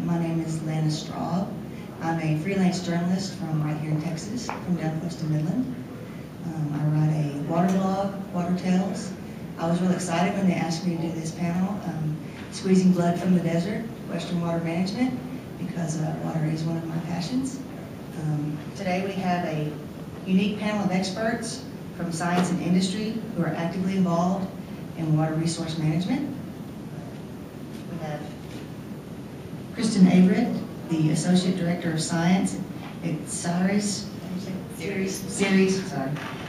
My name is Lana Straub. I'm a freelance journalist from right here in Texas, from down close to Midland. I write a water blog, Water Tales. I was really excited when they asked me to do this panel, Squeezing Blood from the Desert, Western Water Management, because water is one of my passions. Today we have a unique panel of experts from science and industry who are actively involved in water resource management. We have Kristen Averett, the Associate Director of Science at Ceres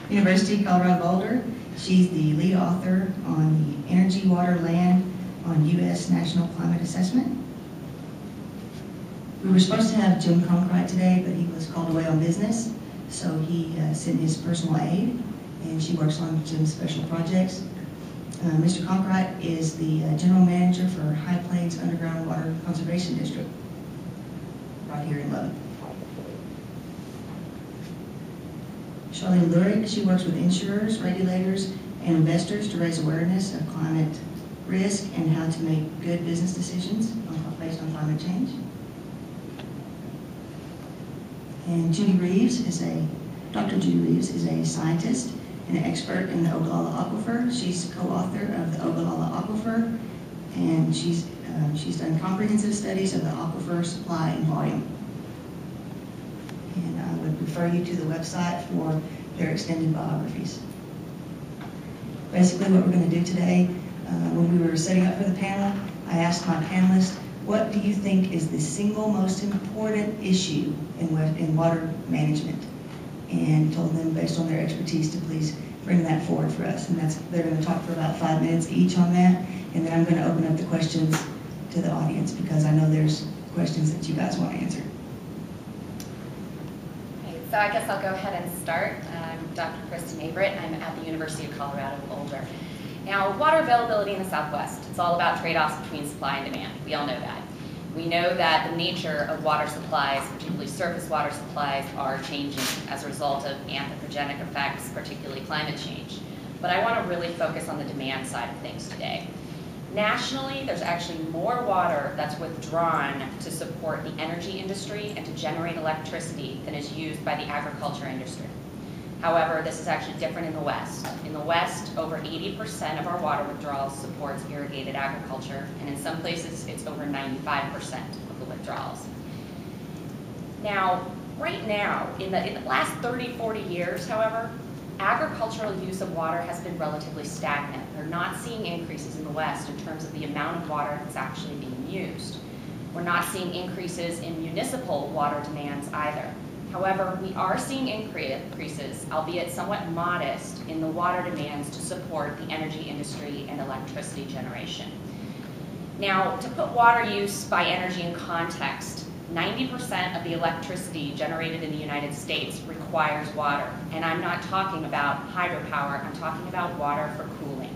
University, Colorado Boulder. She's the lead author on the Energy, Water, Land on U.S. National Climate Assessment. We were supposed to have Jim Conkright today, but he was called away on business, so he sent his personal aide, and she works on Jim's special projects. Mr. Conkright is the General Manager for High Plains Underground Water Conservation District, right here in Lubbock. Charlene Lurig, she works with insurers, regulators, and investors to raise awareness of climate risk and how to make good business decisions based on climate change. And Dr. Judy Reeves is a scientist and an expert in the Ogallala Aquifer. She's co-author of the Ogallala Aquifer, and she's done comprehensive studies of the aquifer supply and volume. And I would refer you to the website for their extended biographies. Basically what we're going to do today, when we were setting up for the panel, I asked my panelists, what do you think is the single most important issue in water management? And told them, based on their expertise, to please bring that forward for us. And they're going to talk for about 5 minutes each on that, and then I'm going to open up the questions to the audience because I know there's questions that you guys want to answer. Okay, so I guess I'll go ahead and start. I'm Dr. Kristen Averett. I'm at the University of Colorado Boulder. Now, water availability in the Southwest, it's all about trade-offs between supply and demand. We all know that. We know that the nature of water supplies, particularly surface water supplies, are changing as a result of anthropogenic effects, particularly climate change. But I want to really focus on the demand side of things today. Nationally, there's actually more water that's withdrawn to support the energy industry and to generate electricity than is used by the agriculture industry. However, this is actually different in the West. In the West, over 80% of our water withdrawals supports irrigated agriculture, and in some places, it's over 95% of the withdrawals. Now, right now, in the last 30, 40 years, however, agricultural use of water has been relatively stagnant. We're not seeing increases in the West in terms of the amount of water that's actually being used. We're not seeing increases in municipal water demands either. However, we are seeing increases, albeit somewhat modest, in the water demands to support the energy industry and electricity generation. Now, to put water use by energy in context, 90% of the electricity generated in the United States requires water. And I'm not talking about hydropower, I'm talking about water for cooling.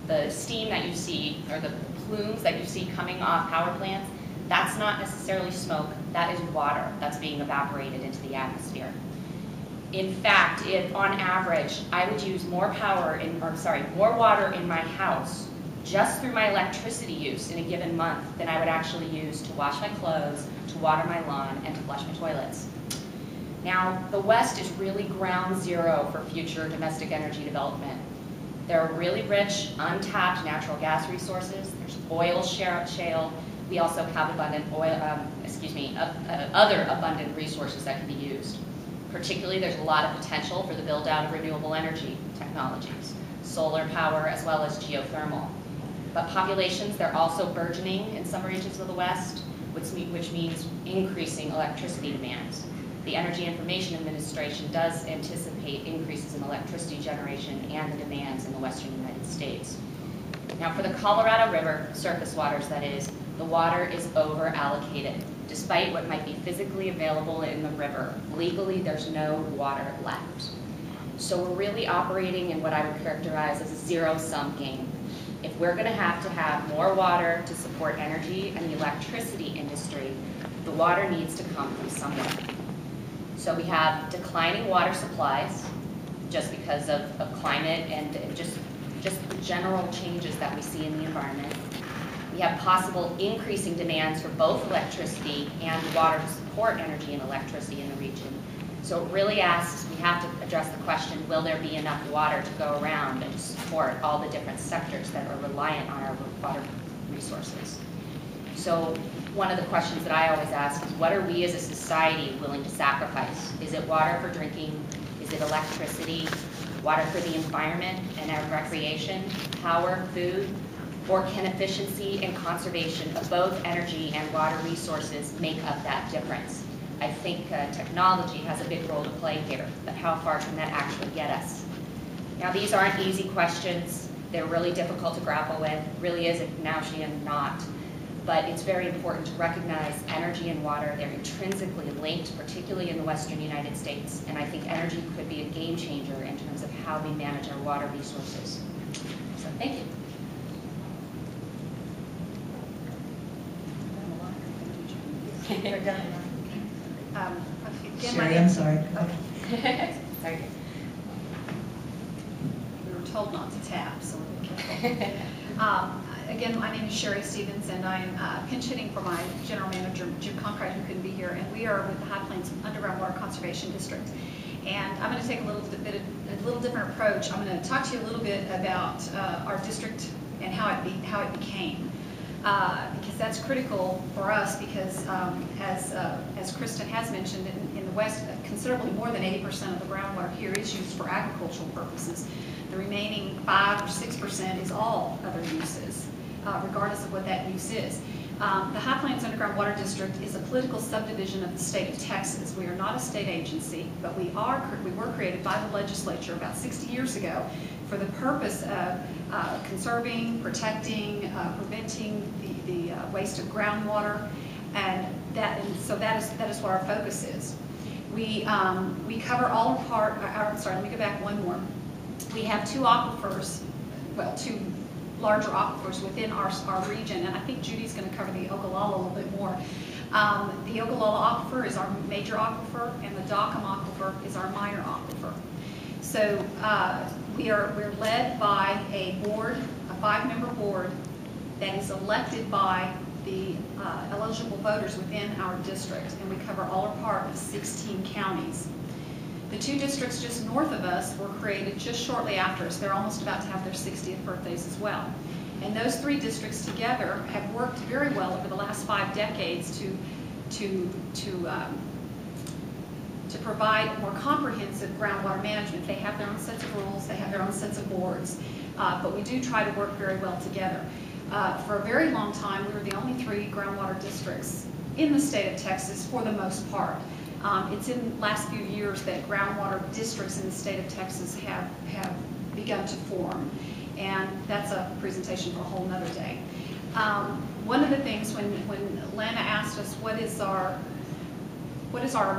The steam that you see, or the plumes that you see coming off power plants, that's not necessarily smoke, that is water that's being evaporated into the atmosphere. In fact, if on average, I would use more water in my house just through my electricity use in a given month than I would actually use to wash my clothes, to water my lawn, and to flush my toilets. Now, the West is really ground zero for future domestic energy development. There are really rich, untapped natural gas resources. There's oil shale. We also have abundant other abundant resources that can be used. Particularly, there's a lot of potential for the build-out of renewable energy technologies, solar power, as well as geothermal. But populations, they're also burgeoning in some regions of the West, which means increasing electricity demands. The Energy Information Administration does anticipate increases in electricity generation and the demands in the Western United States. Now, for the Colorado River, surface waters that is, the water is over-allocated. Despite what might be physically available in the river, legally there's no water left. So we're really operating in what I would characterize as a zero-sum game. If we're going to have more water to support energy and the electricity industry, the water needs to come from somewhere. So we have declining water supplies just because of climate and just the general changes that we see in the environment. We have possible increasing demands for both electricity and water to support energy and electricity in the region. So it really asks, we have to address the question, will there be enough water to go around and to support all the different sectors that are reliant on our water resources? So one of the questions that I always ask is, what are we as a society willing to sacrifice? Is it water for drinking? Is it electricity? Water for the environment and our recreation? Power, food? Or can efficiency and conservation of both energy and water resources make up that difference? I think technology has a big role to play here, but how far can that actually get us? Now, these aren't easy questions. They're really difficult to grapple with. Really is a Gaussian knot. But it's very important to recognize energy and water. They're intrinsically linked, particularly in the Western United States. And I think energy could be a game changer in terms of how we manage our water resources. So thank you. Sherry, I'm sorry. Sorry. We were told not to tap, so we're careful. Again, my name is Sherry Stevens, and I am pinch hitting for my general manager, Jim Conkright, who couldn't be here. And we are with the High Plains Underground Water Conservation District. And I'm going to take a little different approach. I'm going to talk to you a little bit about our district and how it became. Because that's critical for us, because as Kristen has mentioned, in the West, considerably more than 80% of the groundwater here is used for agricultural purposes. The remaining 5 or 6% is all other uses, regardless of what that use is. The High Plains Underground Water District is a political subdivision of the state of Texas. We are not a state agency, but we were created by the legislature about 60 years ago for the purpose of conserving, protecting, preventing the waste of groundwater, and so that is what our focus is. We cover all of I'm sorry, let me go back one more. We have two aquifers, well, two larger aquifers within our region, and I think Judy's going to cover the Ogallala a little bit more. The Ogallala aquifer is our major aquifer, and the Dockham aquifer is our minor aquifer. So we're led by a board, a 5-member board that is elected by the eligible voters within our district, and we cover all or part of 16 counties. The two districts just north of us were created just shortly after us. They're almost about to have their 60th birthdays as well. And those 3 districts together have worked very well over the last 5 decades to provide more comprehensive groundwater management. They have their own sets of rules, they have their own sets of boards, but we do try to work very well together. For a very long time, we were the only 3 groundwater districts in the state of Texas for the most part. It's in the last few years that groundwater districts in the state of Texas have begun to form, and that's a presentation for a whole nother day. One of the things when Lana asked us what is our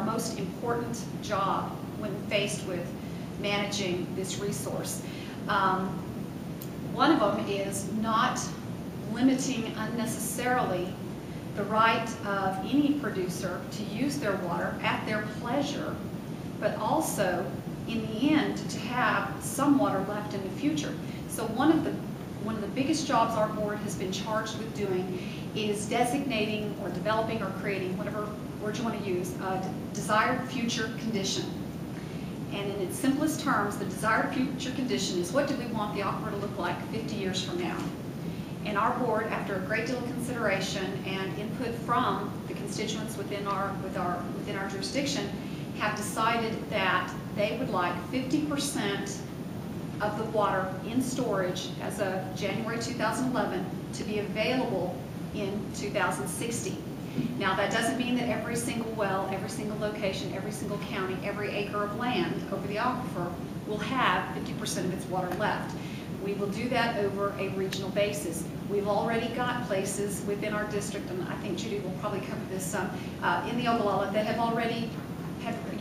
most important job when faced with managing this resource, one of them is not limiting unnecessarily the right of any producer to use their water at their pleasure, but also, in the end, to have some water left in the future. So one of the biggest jobs our board has been charged with doing is designating or developing or creating, whatever word you want to use, a desired future condition. And in its simplest terms, the desired future condition is, what do we want the aquifer to look like 50 years from now? And our board, after a great deal of consideration and input from the constituents within our jurisdiction, have decided that they would like 50% of the water in storage as of January 2011 to be available in 2060. Now, that doesn't mean that every single well, every single location, every single county, every acre of land over the aquifer will have 50% of its water left. We will do that over a regional basis. We've already got places within our district, and I think Judy will probably cover this in the Ogallala, that have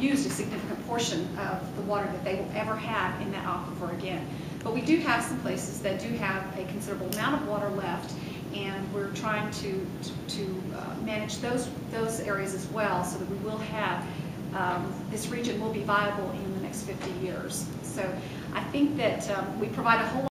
used a significant portion of the water that they will ever have in that aquifer again. But we do have some places that do have a considerable amount of water left, and we're trying to manage those areas as well, so that we will have, this region will be viable in the next 50 years. So I think that we provide a whole